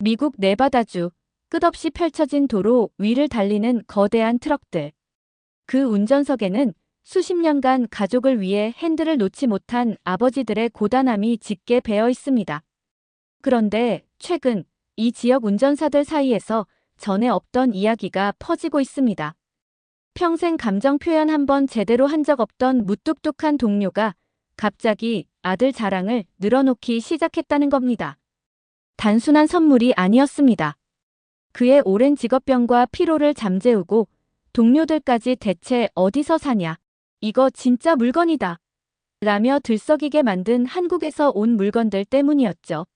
미국 네바다주, 끝없이 펼쳐진 도로 위를 달리는 거대한 트럭들. 그 운전석에는 수십 년간 가족을 위해 핸들을 놓지 못한 아버지들의 고단함이 짙게 배어 있습니다. 그런데 최근 이 지역 운전사들 사이에서 전에 없던 이야기가 퍼지고 있습니다. 평생 감정 표현 한번 제대로 한 적 없던 무뚝뚝한 동료가 갑자기 아들 자랑을 늘어놓기 시작했다는 겁니다. 단순한 선물이 아니었습니다. 그의 오랜 직업병과 피로를 잠재우고 동료들까지 대체 어디서 사냐? 이거 진짜 물건이다. 라며 들썩이게 만든 한국에서 온 물건들 때문이었죠.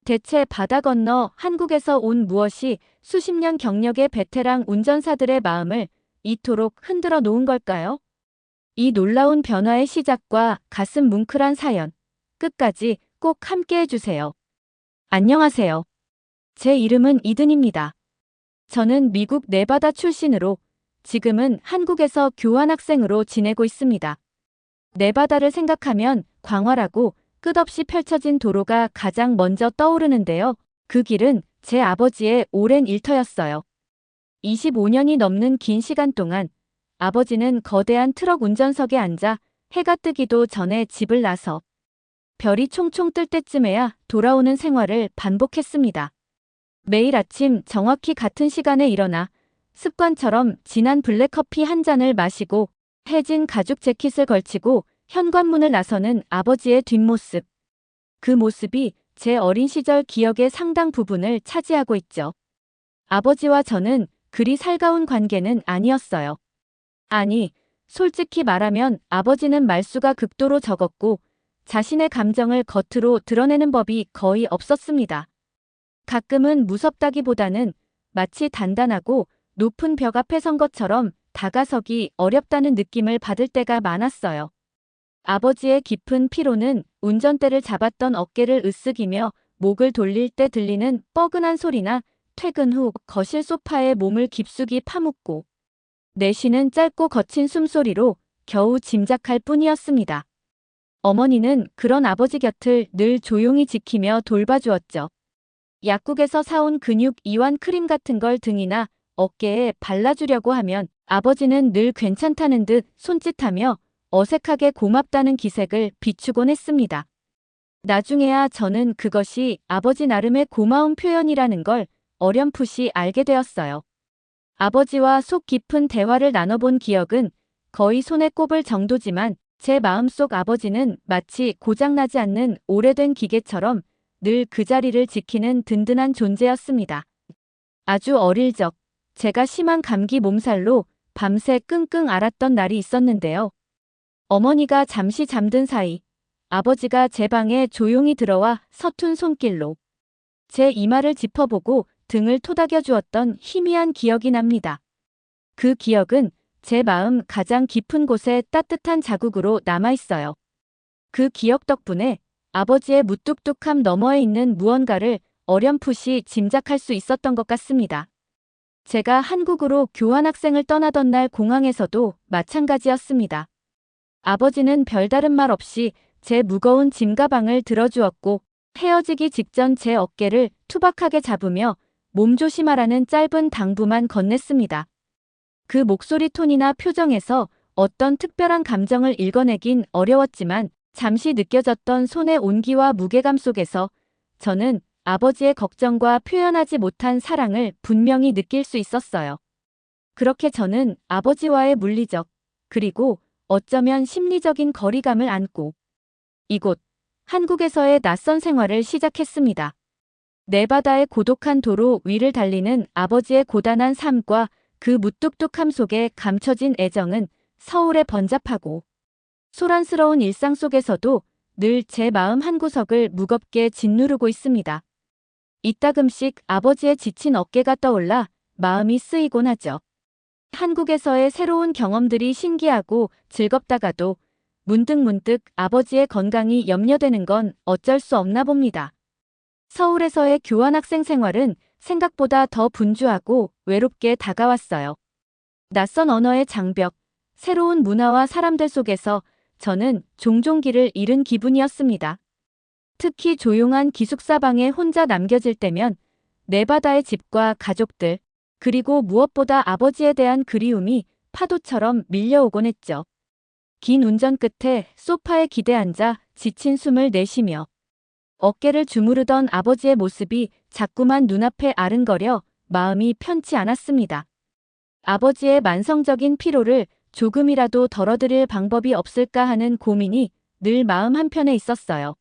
대체 바다 건너 한국에서 온 무엇이 수십 년 경력의 베테랑 운전사들의 마음을 이토록 흔들어 놓은 걸까요? 이 놀라운 변화의 시작과 가슴 뭉클한 사연, 끝까지 꼭 함께 해주세요. 안녕하세요. 제 이름은 이든입니다. 저는 미국 네바다 출신으로 지금은 한국에서 교환학생으로 지내고 있습니다. 네바다를 생각하면 광활하고 끝없이 펼쳐진 도로가 가장 먼저 떠오르는데요. 그 길은 제 아버지의 오랜 일터였어요. 25년이 넘는 긴 시간 동안 아버지는 거대한 트럭 운전석에 앉아 해가 뜨기도 전에 집을 나서 별이 총총 뜰 때쯤에야 돌아오는 생활을 반복했습니다. 매일 아침 정확히 같은 시간에 일어나 습관처럼 진한 블랙커피 한 잔을 마시고 해진 가죽 재킷을 걸치고 현관문을 나서는 아버지의 뒷모습. 그 모습이 제 어린 시절 기억의 상당 부분을 차지하고 있죠. 아버지와 저는 그리 살가운 관계는 아니었어요. 아니, 솔직히 말하면 아버지는 말수가 극도로 적었고 자신의 감정을 겉으로 드러내는 법이 거의 없었습니다. 가끔은 무섭다기보다는 마치 단단하고 높은 벽 앞에 선 것처럼 다가서기 어렵다는 느낌을 받을 때가 많았어요. 아버지의 깊은 피로는 운전대를 잡았던 어깨를 으쓱이며 목을 돌릴 때 들리는 뻐근한 소리나 퇴근 후 거실 소파에 몸을 깊숙이 파묻고 내쉬는 짧고 거친 숨소리로 겨우 짐작할 뿐이었습니다. 어머니는 그런 아버지 곁을 늘 조용히 지키며 돌봐주었죠. 약국에서 사온 근육 이완 크림 같은 걸 등이나 어깨에 발라주려고 하면 아버지는 늘 괜찮다는 듯 손짓하며 어색하게 고맙다는 기색을 비추곤 했습니다. 나중에야 저는 그것이 아버지 나름의 고마운 표현이라는 걸 어렴풋이 알게 되었어요. 아버지와 속 깊은 대화를 나눠본 기억은 거의 손에 꼽을 정도지만 제 마음속 아버지는 마치 고장나지 않는 오래된 기계처럼 늘 그 자리를 지키는 든든한 존재였습니다. 아주 어릴 적 제가 심한 감기 몸살로 밤새 끙끙 앓았던 날이 있었는데요. 어머니가 잠시 잠든 사이 아버지가 제 방에 조용히 들어와 서툰 손길로 제 이마를 짚어보고 등을 토닥여 주었던 희미한 기억이 납니다. 그 기억은 제 마음 가장 깊은 곳에 따뜻한 자국으로 남아있어요. 그 기억 덕분에 아버지의 무뚝뚝함 너머에 있는 무언가를 어렴풋이 짐작할 수 있었던 것 같습니다. 제가 한국으로 교환학생을 떠나던 날 공항에서도 마찬가지였습니다. 아버지는 별다른 말 없이 제 무거운 짐가방을 들어주었고 헤어지기 직전 제 어깨를 투박하게 잡으며 몸조심하라는 짧은 당부만 건넸습니다. 그 목소리 톤이나 표정에서 어떤 특별한 감정을 읽어내긴 어려웠지만 잠시 느껴졌던 손의 온기와 무게감 속에서 저는 아버지의 걱정과 표현하지 못한 사랑을 분명히 느낄 수 있었어요. 그렇게 저는 아버지와의 물리적, 그리고 어쩌면 심리적인 거리감을 안고 이곳, 한국에서의 낯선 생활을 시작했습니다. 네바다의 고독한 도로 위를 달리는 아버지의 고단한 삶과 그 무뚝뚝함 속에 감춰진 애정은 서울의 번잡하고 소란스러운 일상 속에서도 늘 제 마음 한구석을 무겁게 짓누르고 있습니다. 이따금씩 아버지의 지친 어깨가 떠올라 마음이 쓰이곤 하죠. 한국에서의 새로운 경험들이 신기하고 즐겁다가도 문득문득 아버지의 건강이 염려되는 건 어쩔 수 없나 봅니다. 서울에서의 교환학생 생활은 생각보다 더 분주하고 외롭게 다가왔어요. 낯선 언어의 장벽, 새로운 문화와 사람들 속에서 저는 종종 길을 잃은 기분이었습니다. 특히 조용한 기숙사 방에 혼자 남겨질 때면 네바다의 집과 가족들, 그리고 무엇보다 아버지에 대한 그리움이 파도처럼 밀려오곤 했죠. 긴 운전 끝에 소파에 기대 앉아 지친 숨을 내쉬며 어깨를 주무르던 아버지의 모습이 자꾸만 눈앞에 아른거려 마음이 편치 않았습니다. 아버지의 만성적인 피로를 조금이라도 덜어드릴 방법이 없을까 하는 고민이 늘 마음 한편에 있었어요.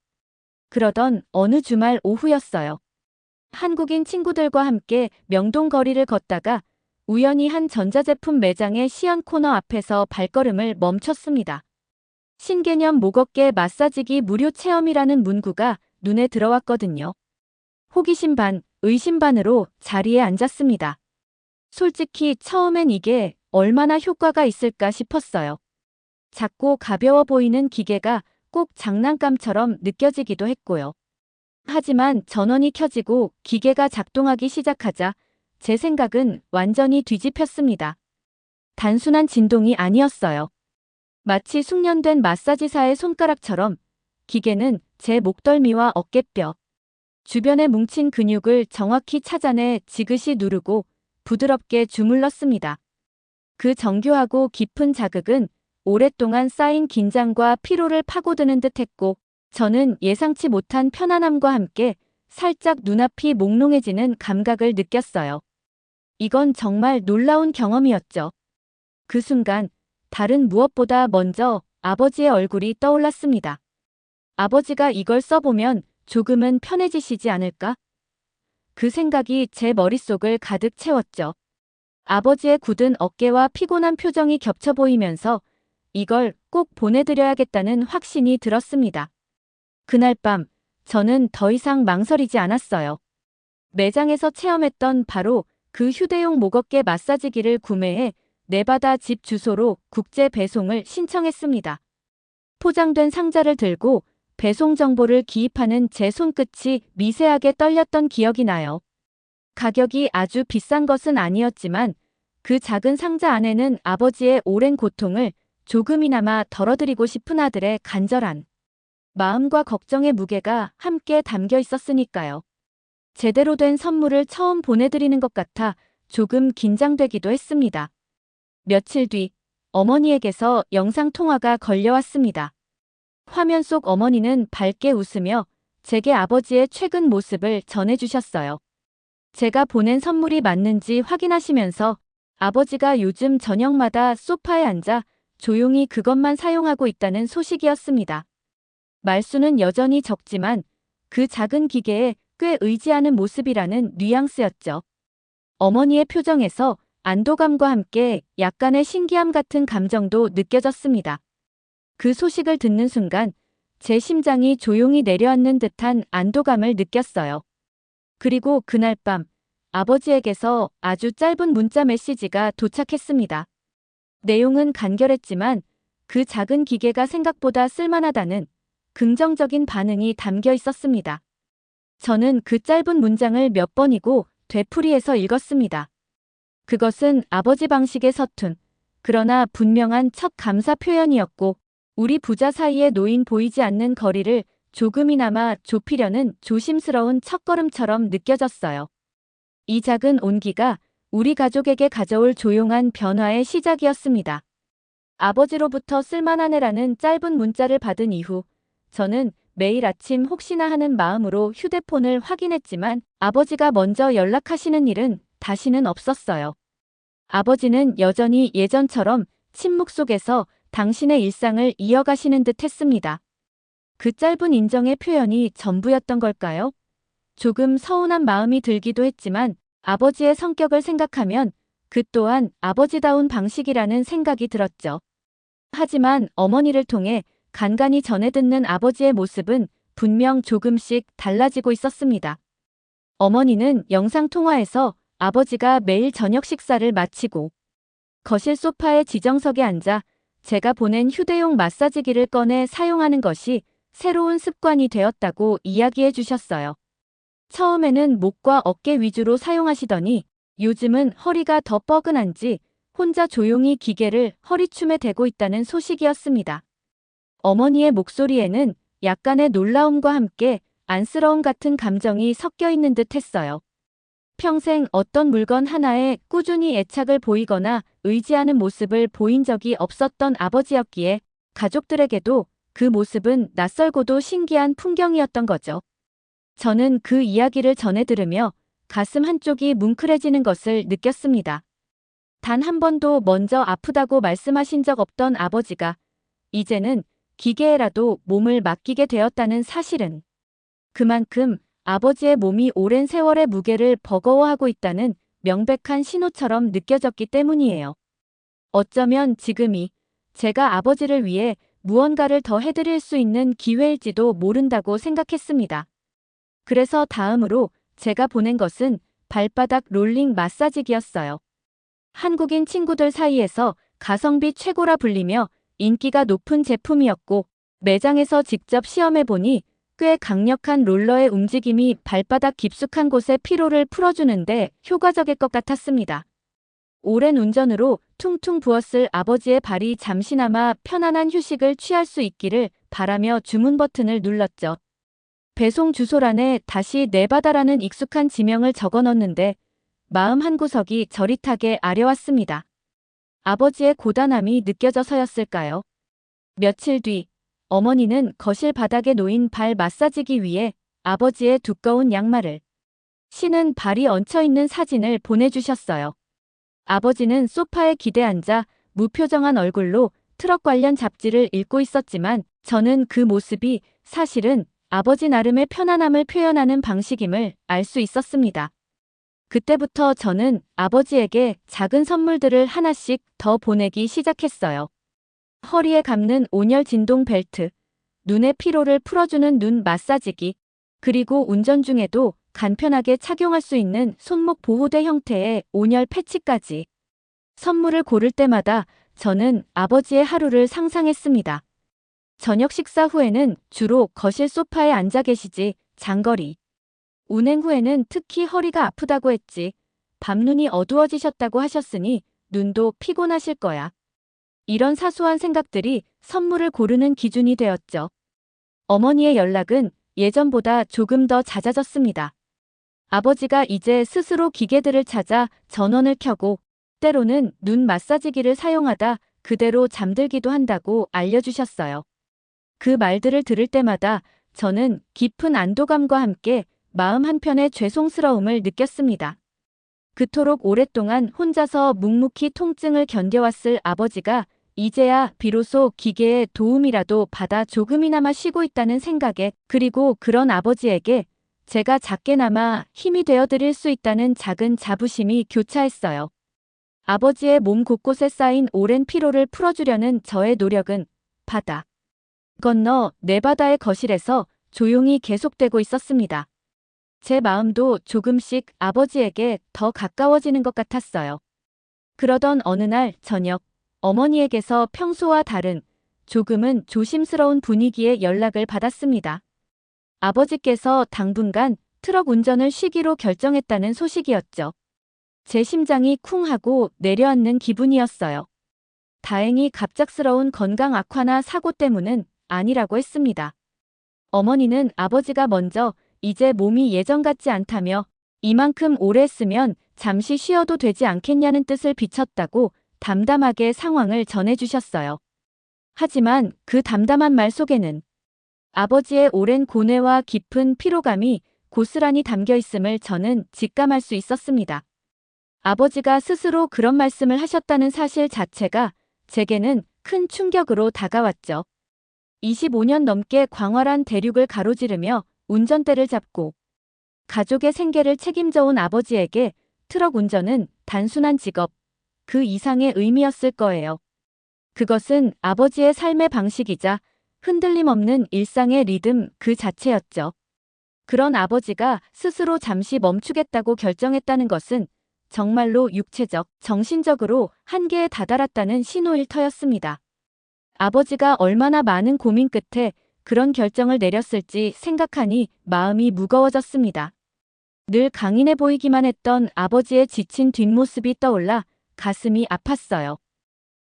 그러던 어느 주말 오후였어요. 한국인 친구들과 함께 명동 거리를 걷다가 우연히 한 전자제품 매장의 시연 코너 앞에서 발걸음을 멈췄습니다. 신개념 목어깨 마사지기 무료 체험이라는 문구가 눈에 들어왔거든요. 호기심 반, 의심 반으로 자리에 앉았습니다. 솔직히 처음엔 이게 얼마나 효과가 있을까 싶었어요. 작고 가벼워 보이는 기계가 꼭 장난감처럼 느껴지기도 했고요. 하지만 전원이 켜지고 기계가 작동하기 시작하자 제 생각은 완전히 뒤집혔습니다. 단순한 진동이 아니었어요. 마치 숙련된 마사지사의 손가락처럼 기계는 제 목덜미와 어깨뼈, 주변에 뭉친 근육을 정확히 찾아내 지그시 누르고 부드럽게 주물렀습니다. 그 정교하고 깊은 자극은 오랫동안 쌓인 긴장과 피로를 파고드는 듯했고 저는 예상치 못한 편안함과 함께 살짝 눈앞이 몽롱해지는 감각을 느꼈어요. 이건 정말 놀라운 경험이었죠. 그 순간 다른 무엇보다 먼저 아버지의 얼굴이 떠올랐습니다. 아버지가 이걸 써보면 조금은 편해지시지 않을까? 그 생각이 제 머릿속을 가득 채웠죠. 아버지의 굳은 어깨와 피곤한 표정이 겹쳐 보이면서 이걸 꼭 보내드려야겠다는 확신이 들었습니다. 그날 밤 저는 더 이상 망설이지 않았어요. 매장에서 체험했던 바로 그 휴대용 목어깨 마사지기를 구매해 네바다 집 주소로 국제 배송을 신청했습니다. 포장된 상자를 들고 배송 정보를 기입하는 제 손끝이 미세하게 떨렸던 기억이 나요. 가격이 아주 비싼 것은 아니었지만 그 작은 상자 안에는 아버지의 오랜 고통을 조금이나마 덜어드리고 싶은 아들의 간절한 마음과 걱정의 무게가 함께 담겨 있었으니까요. 제대로 된 선물을 처음 보내드리는 것 같아 조금 긴장되기도 했습니다. 며칠 뒤 어머니에게서 영상통화가 걸려왔습니다. 화면 속 어머니는 밝게 웃으며 제게 아버지의 최근 모습을 전해주셨어요. 제가 보낸 선물이 맞는지 확인하시면서 아버지가 요즘 저녁마다 소파에 앉아 조용히 그것만 사용하고 있다는 소식이었습니다. 말수는 여전히 적지만 그 작은 기계에 꽤 의지하는 모습이라는 뉘앙스였죠. 어머니의 표정에서 안도감과 함께 약간의 신기함 같은 감정도 느껴졌습니다. 그 소식을 듣는 순간 제 심장이 조용히 내려앉는 듯한 안도감을 느꼈어요. 그리고 그날 밤 아버지에게서 아주 짧은 문자 메시지가 도착했습니다. 내용은 간결했지만 그 작은 기계가 생각보다 쓸만하다는 긍정적인 반응이 담겨 있었습니다. 저는 그 짧은 문장을 몇 번이고 되풀이해서 읽었습니다. 그것은 아버지 방식의 서툰, 그러나 분명한 첫 감사 표현이었고 우리 부자 사이에 놓인 보이지 않는 거리를 조금이나마 좁히려는 조심스러운 첫걸음처럼 느껴졌어요. 이 작은 온기가 우리 가족에게 가져올 조용한 변화의 시작이었습니다. 아버지로부터 쓸만하네라는 짧은 문자를 받은 이후 저는 매일 아침 혹시나 하는 마음으로 휴대폰을 확인했지만 아버지가 먼저 연락하시는 일은 다시는 없었어요. 아버지는 여전히 예전처럼 침묵 속에서 당신의 일상을 이어가시는 듯 했습니다. 그 짧은 인정의 표현이 전부였던 걸까요? 조금 서운한 마음이 들기도 했지만 아버지의 성격을 생각하면 그 또한 아버지다운 방식이라는 생각이 들었죠. 하지만 어머니를 통해 간간히 전해 듣는 아버지의 모습은 분명 조금씩 달라지고 있었습니다. 어머니는 영상통화에서 아버지가 매일 저녁 식사를 마치고 거실 소파의 지정석에 앉아 제가 보낸 휴대용 마사지기를 꺼내 사용하는 것이 새로운 습관이 되었다고 이야기해 주셨어요. 처음에는 목과 어깨 위주로 사용하시더니 요즘은 허리가 더 뻐근한지 혼자 조용히 기계를 허리춤에 대고 있다는 소식이었습니다. 어머니의 목소리에는 약간의 놀라움과 함께 안쓰러움 같은 감정이 섞여 있는 듯 했어요. 평생 어떤 물건 하나에 꾸준히 애착을 보이거나 의지하는 모습을 보인 적이 없었던 아버지였기에 가족들에게도 그 모습은 낯설고도 신기한 풍경이었던 거죠. 저는 그 이야기를 전해 들으며 가슴 한쪽이 뭉클해지는 것을 느꼈습니다. 단 한 번도 먼저 아프다고 말씀하신 적 없던 아버지가 이제는 기계에라도 몸을 맡기게 되었다는 사실은 그만큼 아버지의 몸이 오랜 세월의 무게를 버거워하고 있다는 명백한 신호처럼 느껴졌기 때문이에요. 어쩌면 지금이 제가 아버지를 위해 무언가를 더 해드릴 수 있는 기회일지도 모른다고 생각했습니다. 그래서 다음으로 제가 보낸 것은 발바닥 롤링 마사지기였어요. 한국인 친구들 사이에서 가성비 최고라 불리며 인기가 높은 제품이었고 매장에서 직접 시험해보니 꽤 강력한 롤러의 움직임이 발바닥 깊숙한 곳의 피로를 풀어주는데 효과적일 것 같았습니다. 오랜 운전으로 퉁퉁 부었을 아버지의 발이 잠시나마 편안한 휴식을 취할 수 있기를 바라며 주문 버튼을 눌렀죠. 배송 주소란에 다시 내바다라는 익숙한 지명을 적어 넣었는데 마음 한구석이 저릿하게 아려왔습니다. 아버지의 고단함이 느껴져서였을까요? 며칠 뒤 어머니는 거실 바닥에 놓인 발 마사지기 위에 아버지의 두꺼운 양말을 신은 발이 얹혀있는 사진을 보내주셨어요. 아버지는 소파에 기대앉아 무표정한 얼굴로 트럭 관련 잡지를 읽고 있었지만 저는 그 모습이 사실은 아버지 나름의 편안함을 표현하는 방식임을 알 수 있었습니다. 그때부터 저는 아버지에게 작은 선물들을 하나씩 더 보내기 시작했어요. 허리에 감는 온열 진동 벨트, 눈의 피로를 풀어주는 눈 마사지기, 그리고 운전 중에도 간편하게 착용할 수 있는 손목 보호대 형태의 온열 패치까지. 선물을 고를 때마다 저는 아버지의 하루를 상상했습니다. 저녁 식사 후에는 주로 거실 소파에 앉아 계시지, 장거리. 운행 후에는 특히 허리가 아프다고 했지, 밤눈이 어두워지셨다고 하셨으니 눈도 피곤하실 거야. 이런 사소한 생각들이 선물을 고르는 기준이 되었죠. 어머니의 연락은 예전보다 조금 더 잦아졌습니다. 아버지가 이제 스스로 기계들을 찾아 전원을 켜고 때로는 눈 마사지기를 사용하다 그대로 잠들기도 한다고 알려주셨어요. 그 말들을 들을 때마다 저는 깊은 안도감과 함께 마음 한편의 죄송스러움을 느꼈습니다. 그토록 오랫동안 혼자서 묵묵히 통증을 견뎌왔을 아버지가 이제야 비로소 기계의 도움이라도 받아 조금이나마 쉬고 있다는 생각에, 그리고 그런 아버지에게 제가 작게나마 힘이 되어드릴 수 있다는 작은 자부심이 교차했어요. 아버지의 몸 곳곳에 쌓인 오랜 피로를 풀어주려는 저의 노력은 바다 건너 네바다의 거실에서 조용히 계속되고 있었습니다. 제 마음도 조금씩 아버지에게 더 가까워지는 것 같았어요. 그러던 어느 날 저녁, 어머니에게서 평소와 다른 조금은 조심스러운 분위기의 연락을 받았습니다. 아버지께서 당분간 트럭 운전을 쉬기로 결정했다는 소식이었죠. 제 심장이 쿵 하고 내려앉는 기분이었어요. 다행히 갑작스러운 건강 악화나 사고 때문은 아니라고 했습니다. 어머니는 아버지가 먼저 이제 몸이 예전 같지 않다며 이만큼 오래 했으면 잠시 쉬어도 되지 않겠냐는 뜻을 비췄다고 담담하게 상황을 전해주셨어요. 하지만 그 담담한 말 속에는 아버지의 오랜 고뇌와 깊은 피로감이 고스란히 담겨 있음을 저는 직감할 수 있었습니다. 아버지가 스스로 그런 말씀을 하셨다는 사실 자체가 제게는 큰 충격으로 다가왔죠. 25년 넘게 광활한 대륙을 가로지르며 운전대를 잡고 가족의 생계를 책임져온 아버지에게 트럭 운전은 단순한 직업, 그 이상의 의미였을 거예요. 그것은 아버지의 삶의 방식이자 흔들림 없는 일상의 리듬 그 자체였죠. 그런 아버지가 스스로 잠시 멈추겠다고 결정했다는 것은 정말로 육체적, 정신적으로 한계에 다다랐다는 신호일 터였습니다. 아버지가 얼마나 많은 고민 끝에 그런 결정을 내렸을지 생각하니 마음이 무거워졌습니다. 늘 강인해 보이기만 했던 아버지의 지친 뒷모습이 떠올라 가슴이 아팠어요.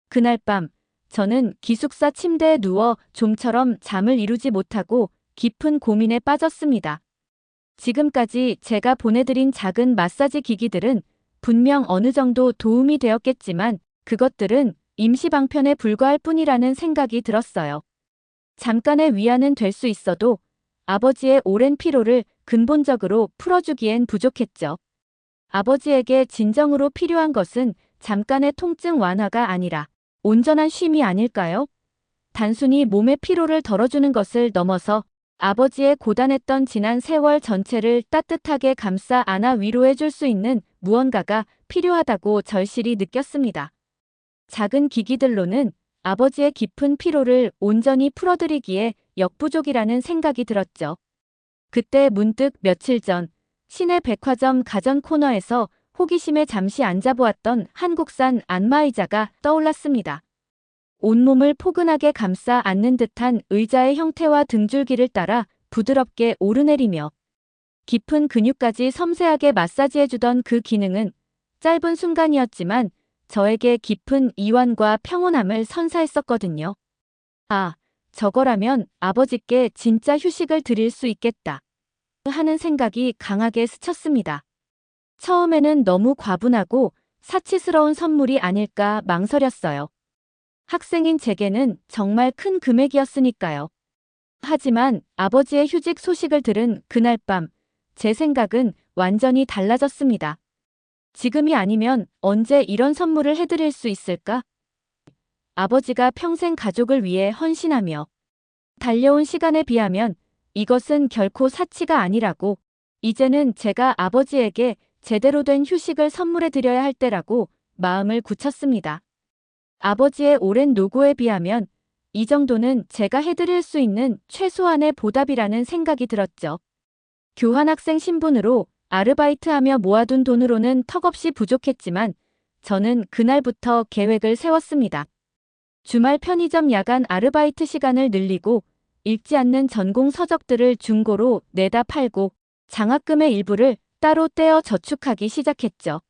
그날 밤 저는 기숙사 침대에 누워 좀처럼 잠을 이루지 못하고 깊은 고민에 빠졌습니다. 지금까지 제가 보내드린 작은 마사지 기기들은 분명 어느 정도 도움이 되었겠지만 그것들은 임시 방편에 불과할 뿐이라는 생각이 들었어요. 잠깐의 위안은 될 수 있어도 아버지의 오랜 피로를 근본적으로 풀어주기엔 부족했죠. 아버지에게 진정으로 필요한 것은 잠깐의 통증 완화가 아니라 온전한 쉼이 아닐까요? 단순히 몸의 피로를 덜어주는 것을 넘어서 아버지의 고단했던 지난 세월 전체를 따뜻하게 감싸 안아 위로해 줄 수 있는 무언가가 필요하다고 절실히 느꼈습니다. 작은 기기들로는 아버지의 깊은 피로를 온전히 풀어드리기에 역부족이라는 생각이 들었죠. 그때 문득 며칠 전 시내 백화점 가전 코너에서 호기심에 잠시 앉아보았던 한국산 안마의자가 떠올랐습니다. 온몸을 포근하게 감싸 안는 듯한 의자의 형태와 등줄기를 따라 부드럽게 오르내리며 깊은 근육까지 섬세하게 마사지해주던 그 기능은 짧은 순간이었지만 저에게 깊은 이완과 평온함을 선사했었거든요. 아, 저거라면 아버지께 진짜 휴식을 드릴 수 있겠다 하는 생각이 강하게 스쳤습니다. 처음에는 너무 과분하고 사치스러운 선물이 아닐까 망설였어요. 학생인 제게는 정말 큰 금액이었으니까요. 하지만 아버지의 휴직 소식을 들은 그날 밤, 제 생각은 완전히 달라졌습니다. 지금이 아니면 언제 이런 선물을 해드릴 수 있을까? 아버지가 평생 가족을 위해 헌신하며 달려온 시간에 비하면 이것은 결코 사치가 아니라고, 이제는 제가 아버지에게 제대로 된 휴식을 선물해 드려야 할 때라고 마음을 굳혔습니다. 아버지의 오랜 노고에 비하면 이 정도는 제가 해드릴 수 있는 최소한의 보답이라는 생각이 들었죠. 교환학생 신분으로 아르바이트하며 모아둔 돈으로는 턱없이 부족했지만 저는 그날부터 계획을 세웠습니다. 주말 편의점 야간 아르바이트 시간을 늘리고 읽지 않는 전공 서적들을 중고로 내다 팔고 장학금의 일부를 따로 떼어 저축하기 시작했죠.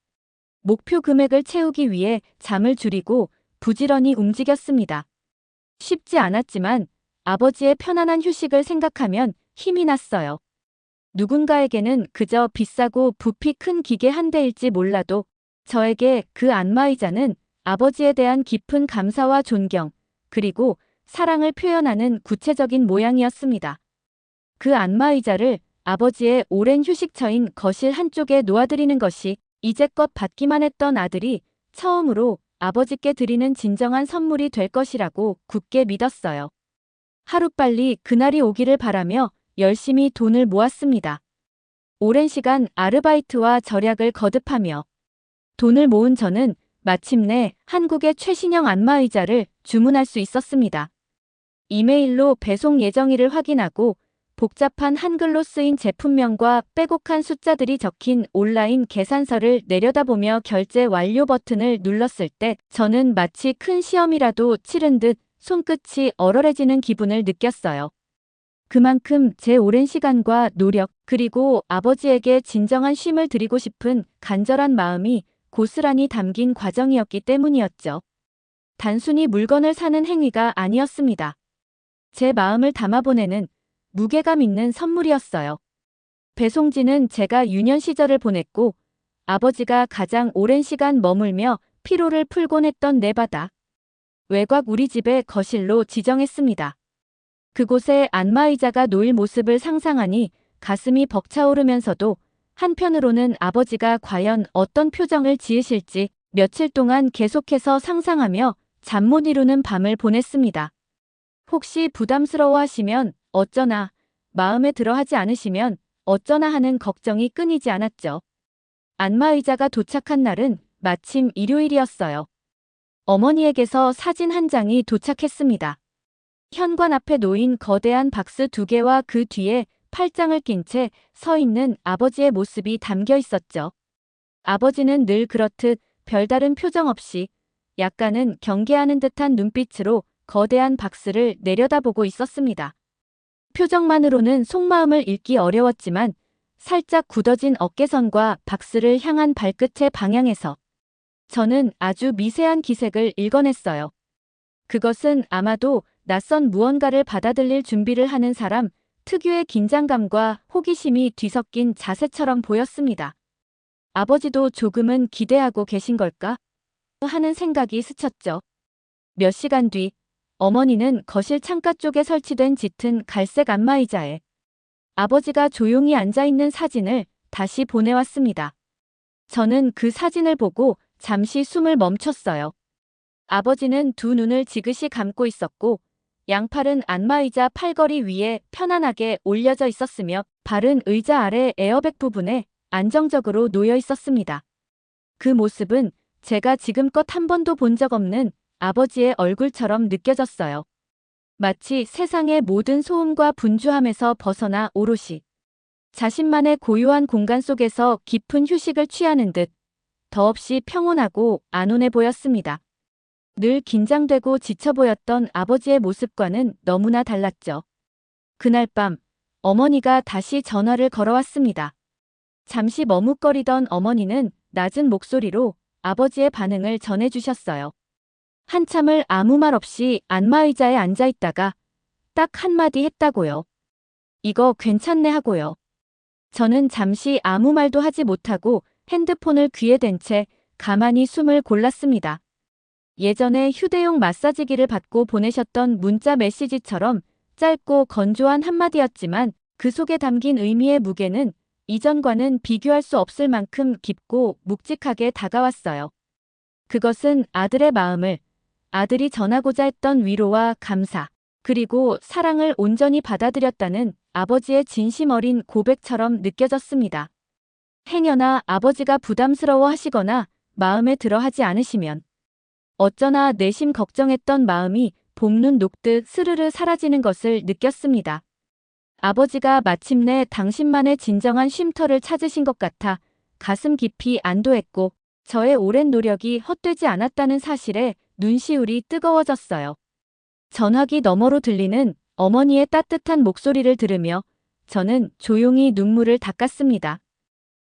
목표 금액을 채우기 위해 잠을 줄이고 부지런히 움직였습니다. 쉽지 않았지만 아버지의 편안한 휴식을 생각하면 힘이 났어요. 누군가에게는 그저 비싸고 부피 큰 기계 한 대일지 몰라도 저에게 그 안마의자는 아버지에 대한 깊은 감사와 존경, 그리고 사랑을 표현하는 구체적인 모양이었습니다. 그 안마의자를 아버지의 오랜 휴식처인 거실 한쪽에 놓아드리는 것이 이제껏 받기만 했던 아들이 처음으로 아버지께 드리는 진정한 선물이 될 것이라고 굳게 믿었어요. 하루빨리 그날이 오기를 바라며 열심히 돈을 모았습니다. 오랜 시간 아르바이트와 절약을 거듭하며 돈을 모은 저는 마침내 한국의 최신형 안마의자를 주문할 수 있었습니다. 이메일로 배송 예정일을 확인하고 복잡한 한글로 쓰인 제품명과 빼곡한 숫자들이 적힌 온라인 계산서를 내려다보며 결제 완료 버튼을 눌렀을 때 저는 마치 큰 시험이라도 치른 듯 손끝이 얼얼해지는 기분을 느꼈어요. 그만큼 제 오랜 시간과 노력, 그리고 아버지에게 진정한 쉼을 드리고 싶은 간절한 마음이 고스란히 담긴 과정이었기 때문이었죠. 단순히 물건을 사는 행위가 아니었습니다. 제 마음을 담아보내는 무게감 있는 선물이었어요. 배송지는 제가 유년 시절을 보냈고 아버지가 가장 오랜 시간 머물며 피로를 풀곤 했던 내바다 외곽 우리 집의 거실로 지정했습니다. 그곳에 안마의자가 놓일 모습을 상상하니 가슴이 벅차오르면서도 한편으로는 아버지가 과연 어떤 표정을 지으실지 며칠 동안 계속해서 상상하며 잠 못 이루는 밤을 보냈습니다. 혹시 부담스러워하시면 어쩌나, 마음에 들어 하지 않으시면 어쩌나 하는 걱정이 끊이지 않았죠. 안마의자가 도착한 날은 마침 일요일이었어요. 어머니에게서 사진 한 장이 도착했습니다. 현관 앞에 놓인 거대한 박스 2개와 그 뒤에 팔짱을 낀 채 서 있는 아버지의 모습이 담겨 있었죠. 아버지는 늘 그렇듯 별다른 표정 없이 약간은 경계하는 듯한 눈빛으로 거대한 박스를 내려다보고 있었습니다. 표정만으로는 속마음을 읽기 어려웠지만 살짝 굳어진 어깨선과 박스를 향한 발끝의 방향에서 저는 아주 미세한 기색을 읽어냈어요. 그것은 아마도 낯선 무언가를 받아들일 준비를 하는 사람, 특유의 긴장감과 호기심이 뒤섞인 자세처럼 보였습니다. 아버지도 조금은 기대하고 계신 걸까? 하는 생각이 스쳤죠. 몇 시간 뒤, 어머니는 거실 창가 쪽에 설치된 짙은 갈색 안마의자에 아버지가 조용히 앉아있는 사진을 다시 보내왔습니다. 저는 그 사진을 보고 잠시 숨을 멈췄어요. 아버지는 두 눈을 지그시 감고 있었고 양팔은 안마의자 팔걸이 위에 편안하게 올려져 있었으며 발은 의자 아래 에어백 부분에 안정적으로 놓여 있었습니다. 그 모습은 제가 지금껏 한 번도 본 적 없는 아버지의 얼굴처럼 느껴졌어요. 마치 세상의 모든 소음과 분주함에서 벗어나 오롯이 자신만의 고요한 공간 속에서 깊은 휴식을 취하는 듯 더없이 평온하고 안온해 보였습니다. 늘 긴장되고 지쳐 보였던 아버지의 모습과는 너무나 달랐죠. 그날 밤 어머니가 다시 전화를 걸어왔습니다. 잠시 머뭇거리던 어머니는 낮은 목소리로 아버지의 반응을 전해주셨어요. 한참을 아무 말 없이 안마의자에 앉아있다가 딱 한마디 했다고요. 이거 괜찮네 하고요. 저는 잠시 아무 말도 하지 못하고 핸드폰을 귀에 댄 채 가만히 숨을 골랐습니다. 예전에 휴대용 마사지기를 받고 보내셨던 문자 메시지처럼 짧고 건조한 한마디였지만 그 속에 담긴 의미의 무게는 이전과는 비교할 수 없을 만큼 깊고 묵직하게 다가왔어요. 그것은 아들의 마음을, 아들이 전하고자 했던 위로와 감사, 그리고 사랑을 온전히 받아들였다는 아버지의 진심 어린 고백처럼 느껴졌습니다. 행여나 아버지가 부담스러워 하시거나 마음에 들어 하지 않으시면 어쩌나 내심 걱정했던 마음이 봄눈 녹듯 스르르 사라지는 것을 느꼈습니다. 아버지가 마침내 당신만의 진정한 쉼터를 찾으신 것 같아 가슴 깊이 안도했고 저의 오랜 노력이 헛되지 않았다는 사실에 눈시울이 뜨거워졌어요. 전화기 너머로 들리는 어머니의 따뜻한 목소리를 들으며 저는 조용히 눈물을 닦았습니다.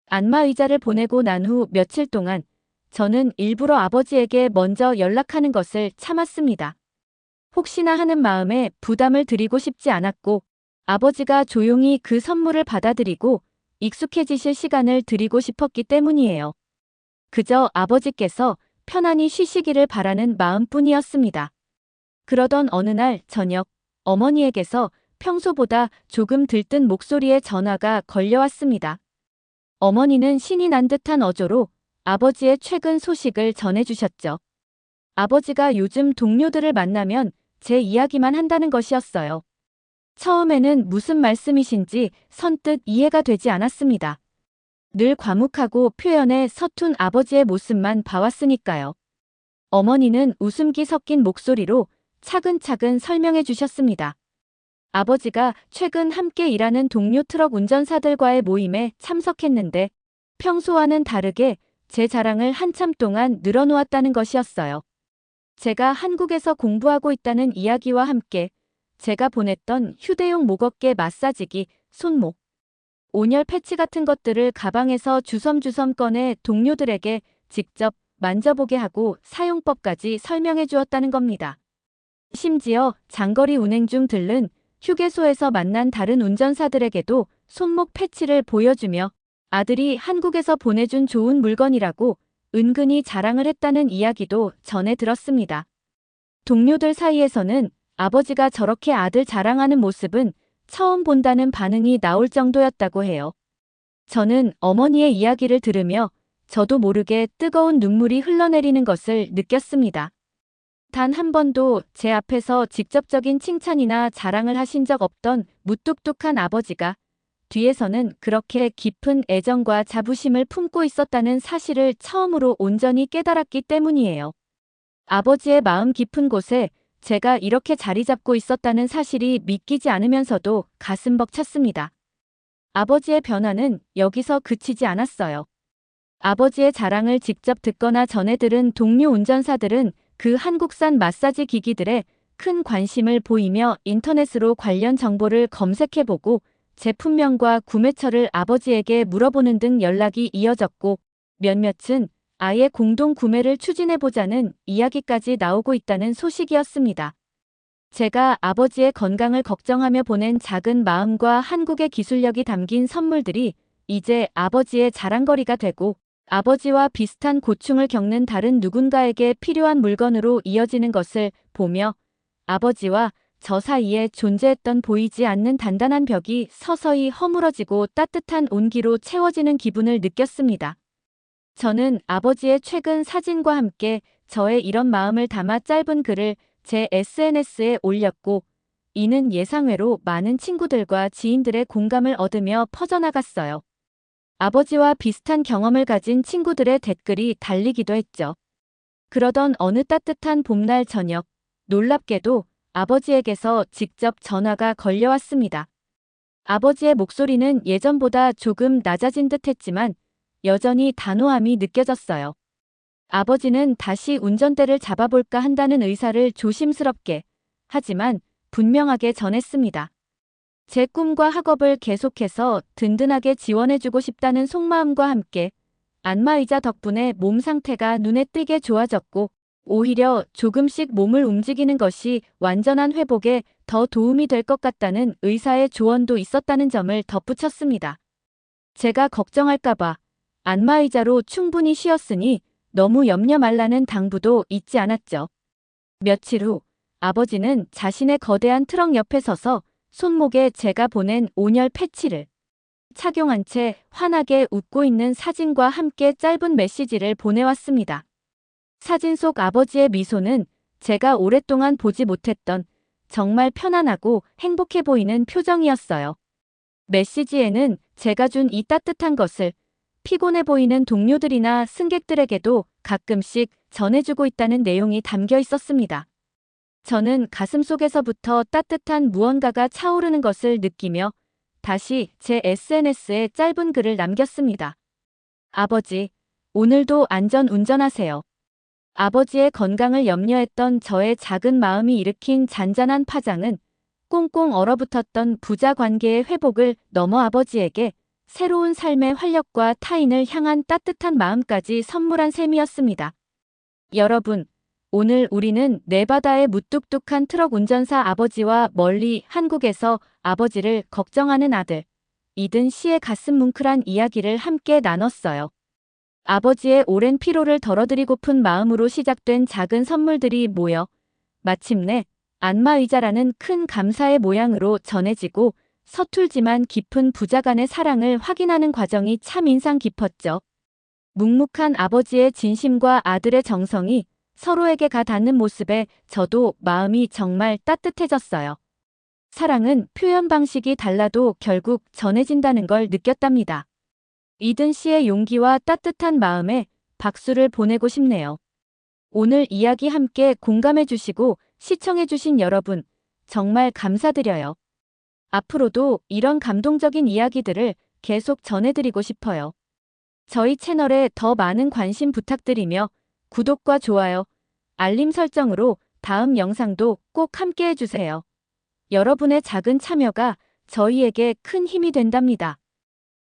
안마의자를 보내고 난 후 며칠 동안 저는 일부러 아버지에게 먼저 연락하는 것을 참았습니다. 혹시나 하는 마음에 부담을 드리고 싶지 않았고 아버지가 조용히 그 선물을 받아들이고 익숙해지실 시간을 드리고 싶었기 때문이에요. 그저 아버지께서 편안히 쉬시기를 바라는 마음뿐이었습니다. 그러던 어느 날 저녁 어머니에게서 평소보다 조금 들뜬 목소리의 전화가 걸려왔습니다. 어머니는 신이 난 듯한 어조로 아버지의 최근 소식을 전해주셨죠. 아버지가 요즘 동료들을 만나면 제 이야기만 한다는 것이었어요. 처음에는 무슨 말씀이신지 선뜻 이해가 되지 않았습니다. 늘 과묵하고 표현에 서툰 아버지의 모습만 봐왔으니까요. 어머니는 웃음기 섞인 목소리로 차근차근 설명해 주셨습니다. 아버지가 최근 함께 일하는 동료 트럭 운전사들과의 모임에 참석했는데 평소와는 다르게 제 자랑을 한참 동안 늘어놓았다는 것이었어요. 제가 한국에서 공부하고 있다는 이야기와 함께 제가 보냈던 휴대용 목어깨 마사지기, 손목, 온열 패치 같은 것들을 가방에서 주섬주섬 꺼내 동료들에게 직접 만져보게 하고 사용법까지 설명해 주었다는 겁니다. 심지어 장거리 운행 중 들른 휴게소에서 만난 다른 운전사들에게도 손목 패치를 보여주며 아들이 한국에서 보내준 좋은 물건이라고 은근히 자랑을 했다는 이야기도 전해 들었습니다. 동료들 사이에서는 아버지가 저렇게 아들 자랑하는 모습은 처음 본다는 반응이 나올 정도였다고 해요. 저는 어머니의 이야기를 들으며 저도 모르게 뜨거운 눈물이 흘러내리는 것을 느꼈습니다. 단 한 번도 제 앞에서 직접적인 칭찬이나 자랑을 하신 적 없던 무뚝뚝한 아버지가 뒤에서는 그렇게 깊은 애정과 자부심을 품고 있었다는 사실을 처음으로 온전히 깨달았기 때문이에요. 아버지의 마음 깊은 곳에 제가 이렇게 자리 잡고 있었다는 사실이 믿기지 않으면서도 가슴 벅찼습니다. 아버지의 변화는 여기서 그치지 않았어요. 아버지의 자랑을 직접 듣거나 전해 들은 동료 운전사들은 그 한국산 마사지 기기들에 큰 관심을 보이며 인터넷으로 관련 정보를 검색해보고 제품명과 구매처를 아버지에게 물어보는 등 연락이 이어졌고 몇몇은 아예 공동 구매를 추진해보자는 이야기까지 나오고 있다는 소식이었습니다. 제가 아버지의 건강을 걱정하며 보낸 작은 마음과 한국의 기술력이 담긴 선물들이 이제 아버지의 자랑거리가 되고 아버지와 비슷한 고충을 겪는 다른 누군가에게 필요한 물건으로 이어지는 것을 보며 아버지와 저 사이에 존재했던 보이지 않는 단단한 벽이 서서히 허물어지고 따뜻한 온기로 채워지는 기분을 느꼈습니다. 저는 아버지의 최근 사진과 함께 저의 이런 마음을 담아 짧은 글을 제 SNS에 올렸고, 이는 예상외로 많은 친구들과 지인들의 공감을 얻으며 퍼져나갔어요. 아버지와 비슷한 경험을 가진 친구들의 댓글이 달리기도 했죠. 그러던 어느 따뜻한 봄날 저녁, 놀랍게도 아버지에게서 직접 전화가 걸려왔습니다. 아버지의 목소리는 예전보다 조금 낮아진 듯 했지만 여전히 단호함이 느껴졌어요. 아버지는 다시 운전대를 잡아볼까 한다는 의사를 조심스럽게, 하지만 분명하게 전했습니다. 제 꿈과 학업을 계속해서 든든하게 지원해주고 싶다는 속마음과 함께 안마의자 덕분에 몸 상태가 눈에 띄게 좋아졌고, 오히려 조금씩 몸을 움직이는 것이 완전한 회복에 더 도움이 될 것 같다는 의사의 조언도 있었다는 점을 덧붙였습니다. 제가 걱정할까봐 안마의자로 충분히 쉬었으니 너무 염려 말라는 당부도 잊지 않았죠. 며칠 후 아버지는 자신의 거대한 트럭 옆에 서서 손목에 제가 보낸 온열 패치를 착용한 채 환하게 웃고 있는 사진과 함께 짧은 메시지를 보내왔습니다. 사진 속 아버지의 미소는 제가 오랫동안 보지 못했던 정말 편안하고 행복해 보이는 표정이었어요. 메시지에는 제가 준 이 따뜻한 것을 피곤해 보이는 동료들이나 승객들에게도 가끔씩 전해주고 있다는 내용이 담겨 있었습니다. 저는 가슴속에서부터 따뜻한 무언가가 차오르는 것을 느끼며 다시 제 SNS에 짧은 글을 남겼습니다. 아버지, 오늘도 안전 운전하세요. 아버지의 건강을 염려했던 저의 작은 마음이 일으킨 잔잔한 파장은 꽁꽁 얼어붙었던 부자 관계의 회복을 넘어 아버지에게 새로운 삶의 활력과 타인을 향한 따뜻한 마음까지 선물한 셈이었습니다. 여러분, 오늘 우리는 네바다의 무뚝뚝한 트럭 운전사 아버지와 멀리 한국에서 아버지를 걱정하는 아들, 이든 씨의 가슴 뭉클한 이야기를 함께 나눴어요. 아버지의 오랜 피로를 덜어드리고픈 마음으로 시작된 작은 선물들이 모여 마침내 안마의자라는 큰 감사의 모양으로 전해지고 서툴지만 깊은 부자 간의 사랑을 확인하는 과정이 참 인상 깊었죠. 묵묵한 아버지의 진심과 아들의 정성이 서로에게 가 닿는 모습에 저도 마음이 정말 따뜻해졌어요. 사랑은 표현 방식이 달라도 결국 전해진다는 걸 느꼈답니다. 이든 씨의 용기와 따뜻한 마음에 박수를 보내고 싶네요. 오늘 이야기 함께 공감해 주시고 시청해 주신 여러분, 정말 감사드려요. 앞으로도 이런 감동적인 이야기들을 계속 전해드리고 싶어요. 저희 채널에 더 많은 관심 부탁드리며 구독과 좋아요, 알림 설정으로 다음 영상도 꼭 함께 해주세요. 여러분의 작은 참여가 저희에게 큰 힘이 된답니다.